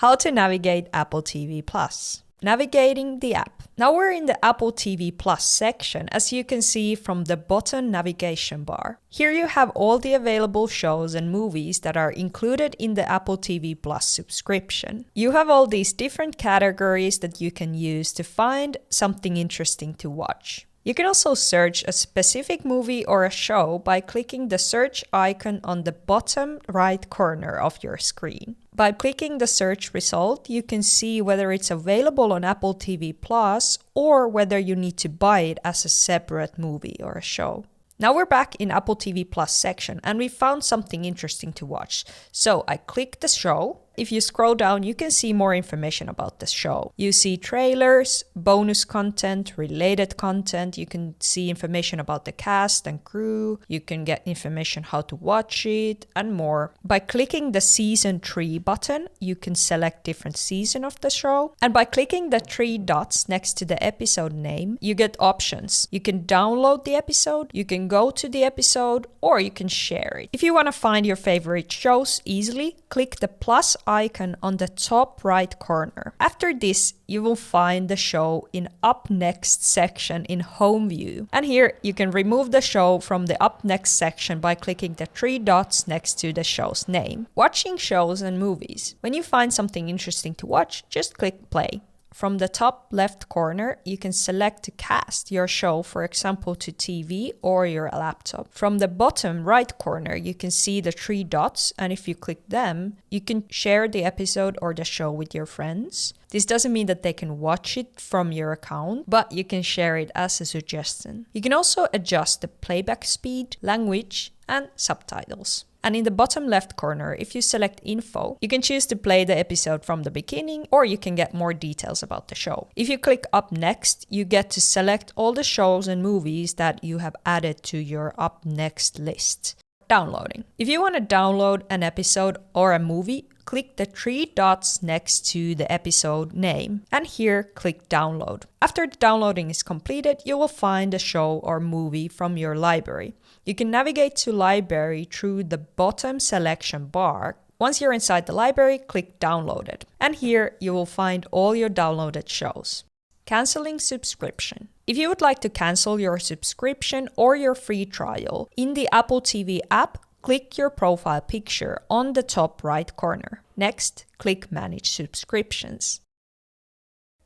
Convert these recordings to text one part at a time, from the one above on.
How to navigate Apple TV Plus. Navigating the app. Now we're in the Apple TV Plus section, as you can see from the bottom navigation bar. Here you have all the available shows and movies that are included in the Apple TV Plus subscription. You have all these different categories that you can use to find something interesting to watch. You can also search a specific movie or a show by clicking the search icon on the bottom right corner of your screen. By clicking the search result, you can see whether it's available on Apple TV Plus or whether you need to buy it as a separate movie or a show. Now we're back in Apple TV Plus section and we found something interesting to watch. So I click the show. If you scroll down, you can see more information about the show. You see trailers, bonus content, related content. You can see information about the cast and crew. You can get information how to watch it and more. By clicking the season 3 button, you can select different season of the show. And by clicking the 3 dots next to the episode name, you get options. You can download the episode, you can go to the episode, or you can share it. If you want to find your favorite shows easily, click the plus icon on the top right corner. After this, you will find the show in Up Next section in Home View. And here you can remove the show from the Up Next section by clicking the 3 dots next to the show's name. Watching shows and movies. When you find something interesting to watch, just click play. From the top left corner, you can select to cast your show, for example, to TV or your laptop. From the bottom right corner, you can see the 3 dots, and if you click them, you can share the episode or the show with your friends. This doesn't mean that they can watch it from your account, but you can share it as a suggestion. You can also adjust the playback speed, language, and subtitles. And in the bottom left corner, if you select info, you can choose to play the episode from the beginning, or you can get more details about the show. If you click Up Next, you get to select all the shows and movies that you have added to your Up Next list. Downloading. If you want to download an episode or a movie, click the 3 dots next to the episode name, and here click download. After the downloading is completed, you will find a show or movie from your library. You can navigate to library through the bottom selection bar. Once you're inside the library, click downloaded, and here you will find all your downloaded shows. Canceling subscription. If you would like to cancel your subscription or your free trial, in the Apple TV app, click your profile picture on the top right corner. Next, click Manage Subscriptions.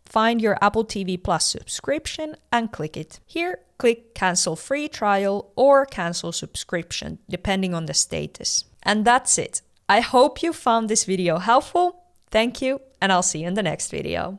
Find your Apple TV Plus subscription and click it. Here, click Cancel Free Trial or Cancel Subscription, depending on the status. And that's it. I hope you found this video helpful. Thank you, and I'll see you in the next video.